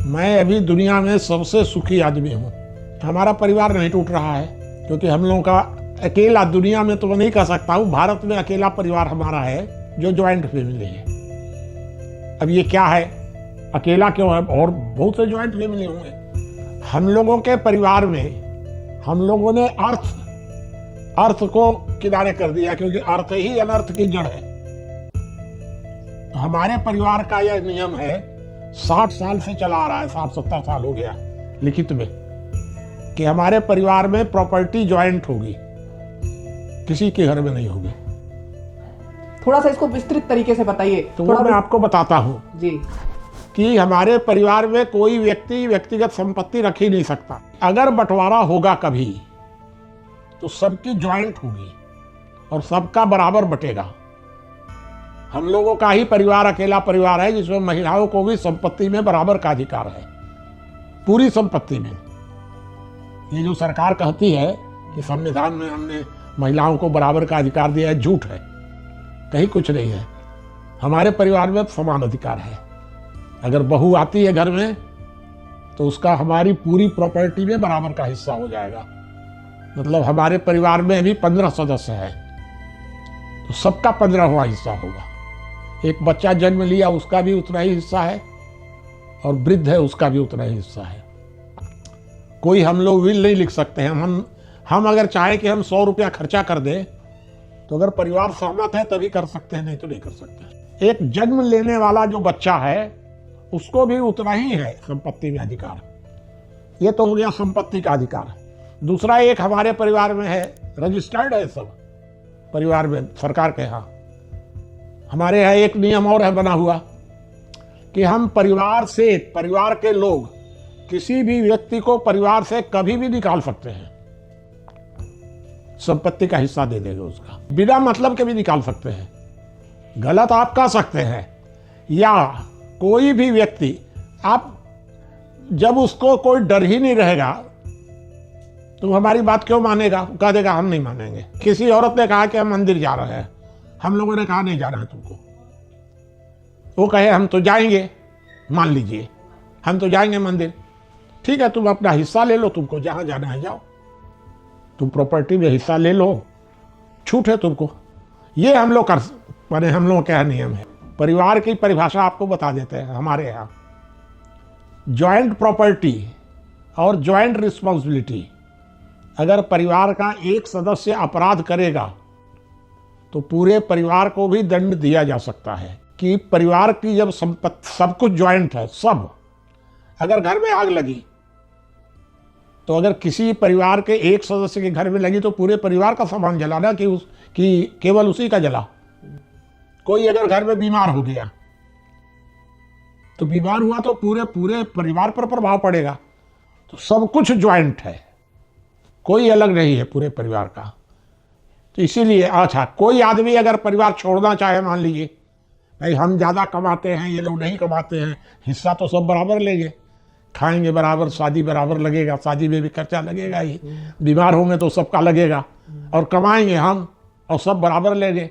मैं अभी दुनिया में सबसे सुखी आदमी हूँ। हमारा परिवार नहीं टूट रहा है, क्योंकि हम लोगों का अकेला, दुनिया में तो मैं नहीं कह सकता हूँ, भारत में अकेला परिवार हमारा है जो ज्वाइंट फैमिली है। अब ये क्या है, अकेला क्यों है, और बहुत से ज्वाइंट फैमिली होंगे। हम लोगों के परिवार में हम लोगों ने अर्थ को किनारे कर दिया, क्योंकि अर्थ ही अनर्थ की जड़ है। तो हमारे परिवार का यह नियम है, 60 साल से चला आ रहा है, 60-70 साल हो गया लिखित में, कि हमारे परिवार में प्रॉपर्टी ज्वाइंट होगी, किसी के घर में नहीं होगी। थोड़ा सा इसको विस्तृत तरीके से बताइए। तो वो मैं आपको बताता हूँ जी, कि हमारे परिवार में कोई व्यक्ति व्यक्तिगत संपत्ति रख ही नहीं सकता। अगर बंटवारा होगा कभी तो सबकी ज्वाइंट होगी और सबका बराबर बटेगा। हम लोगों का ही परिवार अकेला परिवार है जिसमें महिलाओं को भी संपत्ति में बराबर का अधिकार है, पूरी संपत्ति में। ये जो सरकार कहती है कि संविधान में हमने महिलाओं को बराबर का अधिकार दिया है, झूठ है, कहीं कुछ नहीं है। हमारे परिवार में समान अधिकार है। अगर बहू आती है घर में तो उसका हमारी पूरी प्रॉपर्टी में बराबर का हिस्सा हो जाएगा। मतलब हमारे परिवार में भी 15 सदस्य हैं, तो सबका 15वां हिस्सा होगा। एक बच्चा जन्म लिया उसका भी उतना ही हिस्सा है, और वृद्ध है उसका भी उतना ही हिस्सा है। कोई हम लोग विल नहीं लिख सकते हैं। हम अगर चाहें कि हम 100 रुपया खर्चा कर दें, तो अगर परिवार सहमत है तभी कर सकते हैं, नहीं तो नहीं कर सकते। एक जन्म लेने वाला जो बच्चा है उसको भी उतना ही है संपत्ति में अधिकार। ये तो हो गया संपत्ति का अधिकार। दूसरा एक हमारे परिवार में है, रजिस्टर्ड है सब परिवार में, सरकार के यहाँ। हमारे यहाँ एक नियम और है बना हुआ कि हम परिवार के लोग किसी भी व्यक्ति को परिवार से कभी भी निकाल सकते हैं, संपत्ति का हिस्सा दे देंगे उसका, बिना मतलब के भी निकाल सकते हैं। गलत आप कह सकते हैं, या कोई भी व्यक्ति, आप जब उसको कोई डर ही नहीं रहेगा तो हमारी बात क्यों मानेगा, कह देगा हम नहीं मानेंगे। किसी औरत ने कहा कि हम मंदिर जा रहे हैं, हम लोगों ने कहा नहीं जाना है तुमको। वो कहे हम तो जाएंगे, मान लीजिए हम तो जाएंगे मंदिर, ठीक है तुम अपना हिस्सा ले लो, तुमको जहां जाना है जाओ, तुम प्रॉपर्टी में हिस्सा ले लो, छूट है तुमको। ये हम लोग हम लोगों का नियम है। परिवार की परिभाषा आपको बता देते हैं। हमारे यहाँ ज्वाइंट प्रॉपर्टी और ज्वाइंट रिस्पॉन्सिबिलिटी, अगर परिवार का एक सदस्य अपराध करेगा तो पूरे परिवार को भी दंड दिया जा सकता है। कि परिवार की जब संपत्ति सब कुछ ज्वाइंट है, सब, अगर घर में आग लगी तो अगर किसी परिवार के एक सदस्य के घर में लगी तो पूरे परिवार का सामान जलाना कि केवल उसी का जला। कोई अगर घर में बीमार हो गया तो बीमार हुआ तो पूरे परिवार पर प्रभाव पड़ेगा। तो सब कुछ ज्वाइंट है, कोई अलग नहीं है पूरे परिवार का। तो इसीलिए अच्छा, कोई आदमी अगर परिवार छोड़ना चाहे, मान लीजिए भाई हम ज़्यादा कमाते हैं, ये लोग नहीं कमाते हैं, हिस्सा तो सब बराबर लेंगे, खाएंगे बराबर, शादी बराबर लगेगा, शादी में भी खर्चा लगेगा ही, बीमार होंगे तो सबका लगेगा, और कमाएंगे हम और सब बराबर लेंगे।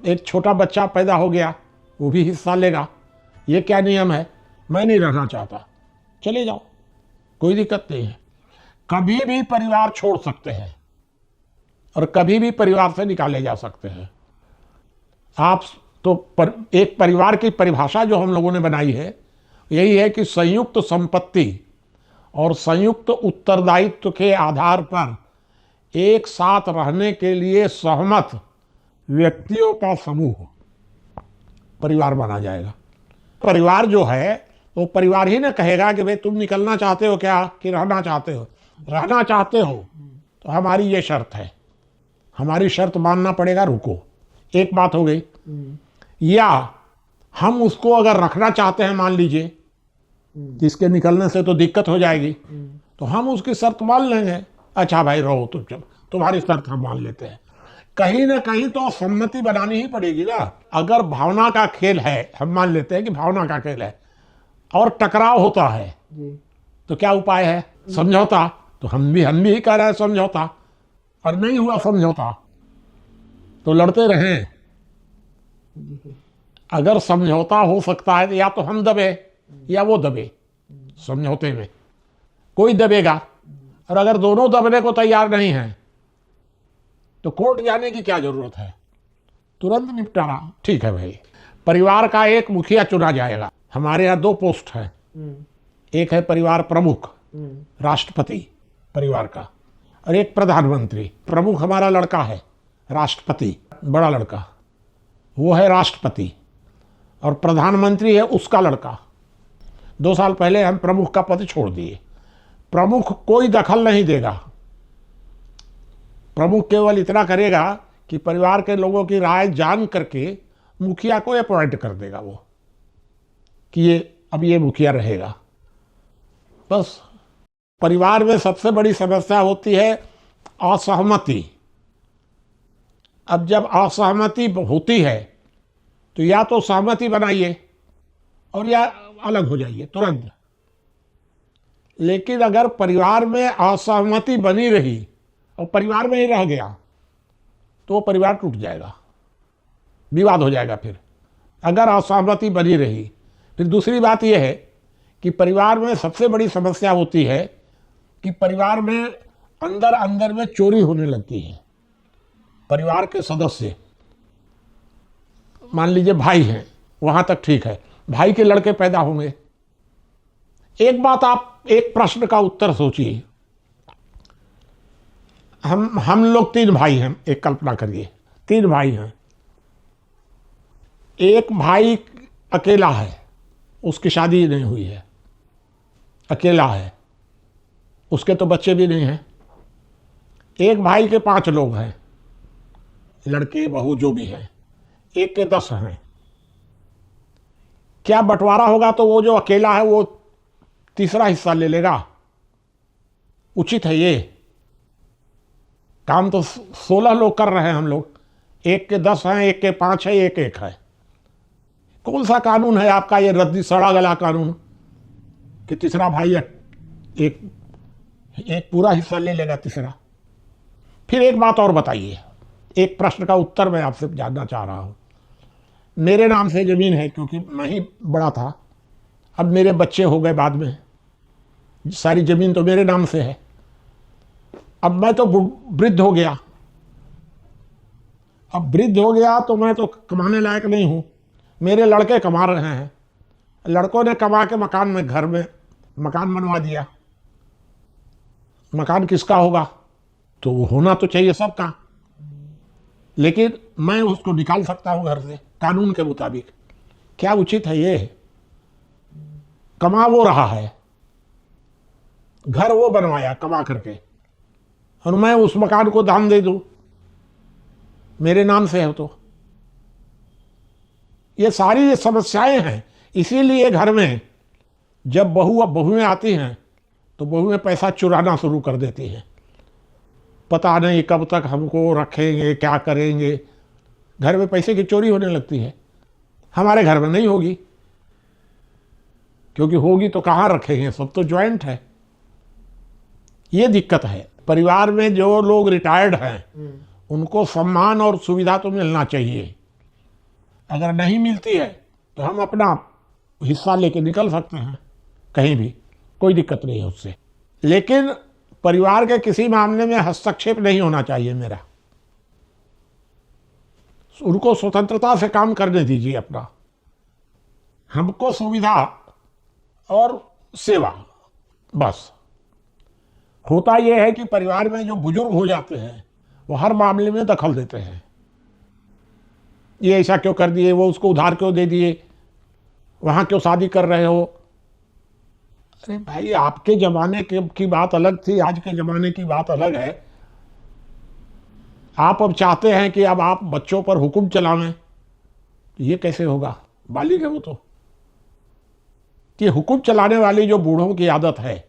एक छोटा बच्चा पैदा हो गया वो भी हिस्सा लेगा। ये क्या नियम है, मैं नहीं रहना चाहता, चले जाओ, कोई दिक्कत नहीं है। कभी भी परिवार छोड़ सकते हैं और कभी भी परिवार से निकाले जा सकते हैं। आप तो एक परिवार की परिभाषा जो हम लोगों ने बनाई है यही है कि संयुक्त संपत्ति और संयुक्त उत्तरदायित्व के आधार पर एक साथ रहने के लिए सहमत व्यक्तियों का समूह परिवार माना जाएगा। परिवार जो है वो परिवार ही ना कहेगा कि भाई तुम निकलना चाहते हो क्या, कि रहना चाहते हो। रहना चाहते हो तो हमारी ये शर्त है, हमारी शर्त मानना पड़ेगा, रुको, एक बात हो गई। या हम उसको अगर रखना चाहते हैं, मान लीजिए जिसके निकलने से तो दिक्कत हो जाएगी, तो हम उसकी शर्त मान लेंगे, अच्छा भाई रहो तुम, तुम्हारी शर्त हम मान लेते हैं। कहीं ना कहीं तो सम्मति बनानी ही पड़ेगी ना। अगर भावना का खेल है, हम मान लेते हैं कि भावना का खेल है और टकराव होता है तो क्या उपाय है, समझौता। तो हम भी कह रहे हैं समझौता, और नहीं हुआ समझौता तो लड़ते रहें। अगर समझौता हो सकता है तो या तो हम दबे या वो दबे, समझौते में, कोई दबेगा। और अगर दोनों दबने को तैयार नहीं हैं तो कोर्ट जाने की क्या जरूरत है, तुरंत निपटारा। ठीक है भाई, परिवार का एक मुखिया चुना जाएगा। हमारे यहाँ 2 पोस्ट है, एक है परिवार प्रमुख, राष्ट्रपति परिवार का, और एक प्रधानमंत्री। प्रमुख हमारा लड़का है, राष्ट्रपति बड़ा लड़का, वो है राष्ट्रपति, और प्रधानमंत्री है उसका लड़का। 2 साल पहले हम प्रमुख का पद छोड़ दिए। प्रमुख कोई दखल नहीं देगा, प्रमुख केवल इतना करेगा कि परिवार के लोगों की राय जान करके मुखिया को अपॉइंट कर देगा वो, कि ये मुखिया रहेगा, बस। परिवार में सबसे बड़ी समस्या होती है असहमति। अब जब असहमति होती है तो या तो सहमति बनाइए और या अलग हो जाइए तुरंत। लेकिन अगर परिवार में असहमति बनी रही और परिवार में ही रह गया तो वो परिवार टूट जाएगा, विवाद हो जाएगा। फिर अगर असहमति बनी रही, फिर दूसरी बात यह है कि परिवार में सबसे बड़ी समस्या होती है कि परिवार में अंदर अंदर में चोरी होने लगती है। परिवार के सदस्य, मान लीजिए भाई हैं, वहां तक ठीक है, भाई के लड़के पैदा होंगे। एक बात, आप एक प्रश्न का उत्तर सोचिए। हम लोग 3 भाई हैं, एक कल्पना करिए, 3 भाई हैं। एक भाई अकेला है, उसकी शादी नहीं हुई है, अकेला है, उसके तो बच्चे भी नहीं हैं। एक भाई के 5 लोग हैं, लड़के बहू जो भी हैं, एक के 10 हैं। क्या बंटवारा होगा तो वो जो अकेला है वो तीसरा हिस्सा ले लेगा? उचित है ये? काम तो 16 लोग कर रहे हैं हम लोग, एक के 10 हैं, एक के 5 है, एक है। कौन सा कानून है आपका ये रद्दी सड़ा गला कानून कि तीसरा भाई एक पूरा हिस्सा ले लेगा तीसरा? फिर एक बात और बताइए, एक प्रश्न का उत्तर मैं आपसे जानना चाह रहा हूं। मेरे नाम से जमीन है क्योंकि मैं ही बड़ा था, अब मेरे बच्चे हो गए, बाद में सारी जमीन तो मेरे नाम से है। अब मैं तो वृद्ध हो गया, तो मैं तो कमाने लायक नहीं हूं। मेरे लड़के कमा रहे हैं, लड़कों ने कमा के मकान में, घर में मकान बनवा दिया। मकान किसका होगा? तो वो होना तो चाहिए सबका, लेकिन मैं उसको निकाल सकता हूं घर से कानून के मुताबिक। क्या उचित है ये? कमा वो रहा है, घर वो बनवाया कमा करके, और मैं उस मकान को दान दे दूं, मेरे नाम से है तो। ये सारी समस्याएं हैं। इसीलिए घर में जब बहुएं आती हैं तो बहुएं पैसा चुराना शुरू कर देती हैं। पता नहीं कब तक हमको रखेंगे, क्या करेंगे। घर में पैसे की चोरी होने लगती है। हमारे घर में नहीं होगी, क्योंकि होगी तो कहाँ रखेंगे, सब तो ज्वाइंट है। ये दिक्कत है। परिवार में जो लोग रिटायर्ड हैं उनको सम्मान और सुविधा तो मिलना चाहिए। अगर नहीं मिलती है तो हम अपना हिस्सा लेके निकल सकते हैं कहीं भी, कोई दिक्कत नहीं है उससे। लेकिन परिवार के किसी मामले में हस्तक्षेप नहीं होना चाहिए मेरा। उनको स्वतंत्रता से काम करने दीजिए अपना। हमको सुविधा और सेवा, बस। होता यह है कि परिवार में जो बुजुर्ग हो जाते हैं वो हर मामले में दखल देते हैं। ये ऐसा क्यों कर दिए, वो उसको उधार क्यों दे दिए, वहां क्यों शादी कर रहे हो। अरे भाई, आपके जमाने की बात अलग थी, आज के जमाने की बात अलग है। आप अब चाहते हैं कि अब आप बच्चों पर हुक्म चलावें, ये कैसे होगा? बालिग है वो तो। कि हुक्म चलाने वाली जो बूढ़ों की आदत है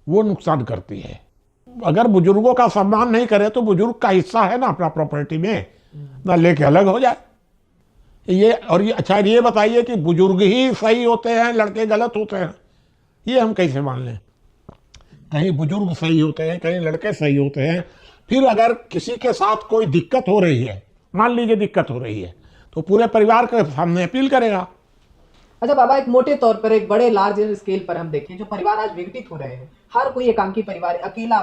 वो नुकसान करती है। अगर बुजुर्गों का सम्मान नहीं करे तो बुजुर्ग का हिस्सा है ना अपना प्रॉपर्टी में, ना लेके अलग हो जाए। ये और ये अच्छा, ये बताइए कि बुजुर्ग ही सही होते हैं, लड़के गलत होते हैं? ये हम कैसे मान लें? कहीं बुजुर्ग सही होते हैं, कहीं लड़के सही होते हैं। फिर अगर किसी के साथ कोई दिक्कत हो रही है, मान लीजिए दिक्कत हो रही है, तो पूरे परिवार के सामने अपील करेगा अच्छा बाबा, एक मोटे तौर पर, एक बड़े लार्ज स्केल पर हम देखें, जो परिवार आज विघटित हो रहे हैं, हर कोई एकांकी परिवार, अकेला,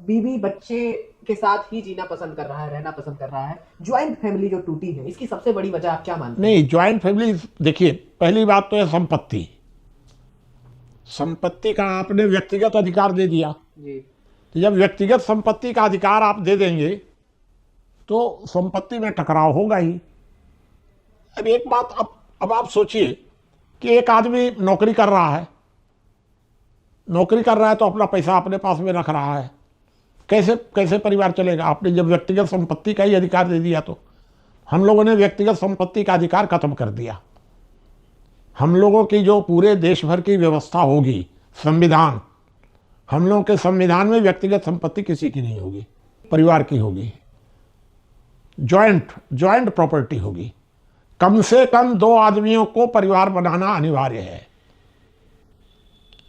बीवी बच्चे के साथ ही जीना पसंद कर रहा है, रहना पसंद कर रहा है, ज्वाइंट फैमिली जो टूटी है, इसकी सबसे बड़ी वजह आप क्या मानते हैं? नहीं, ज्वाइंट फैमिली, देखिए पहली बात तो है संपत्ति। संपत्ति का आपने व्यक्तिगत अधिकार दे दिया। जी। तो जब व्यक्तिगत संपत्ति का अधिकार आप दे देंगे तो संपत्ति में टकराव होगा ही। अब एक बात, अब आप सोचिए कि एक आदमी नौकरी कर रहा है, तो अपना पैसा अपने पास में रख रहा है, कैसे कैसे परिवार चलेगा? आपने जब व्यक्तिगत संपत्ति का ही अधिकार दे दिया तो हम लोगों ने व्यक्तिगत संपत्ति का अधिकार खत्म कर दिया। हम लोगों की जो पूरे देश भर की व्यवस्था होगी, संविधान, हम लोगों के संविधान में व्यक्तिगत संपत्ति किसी की नहीं होगी, परिवार की होगी, ज्वाइंट प्रॉपर्टी होगी। कम से कम 2 आदमियों को परिवार बनाना अनिवार्य है।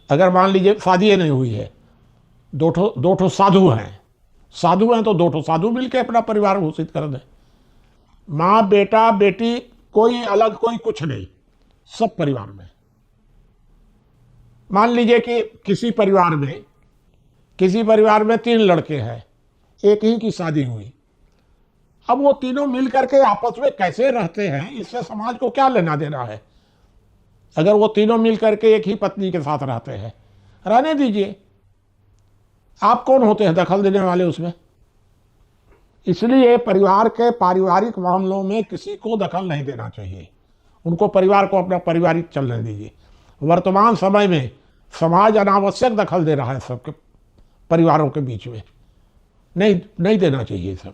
अगर मान लीजिए शादी नहीं हुई है, दो ठो साधु हैं तो 2 ठो साधु मिलकर अपना परिवार घोषित कर दे। माँ बेटा बेटी, कोई अलग कोई कुछ नहीं, सब परिवार में। मान लीजिए कि किसी परिवार में 3 लड़के हैं, एक ही की शादी हुई। अब वो तीनों मिल करके आपस में कैसे रहते हैं, इससे समाज को क्या लेना देना है? अगर वो तीनों मिल करके एक ही पत्नी के साथ रहते हैं, रहने दीजिए। आप कौन होते हैं दखल देने वाले उसमें? इसलिए परिवार के पारिवारिक मामलों में किसी को दखल नहीं देना चाहिए। उनको, परिवार को अपना पारिवारिक चलने दीजिए। वर्तमान समय में समाज अनावश्यक दखल दे रहा है सबके परिवारों के बीच में, नहीं देना चाहिए सब।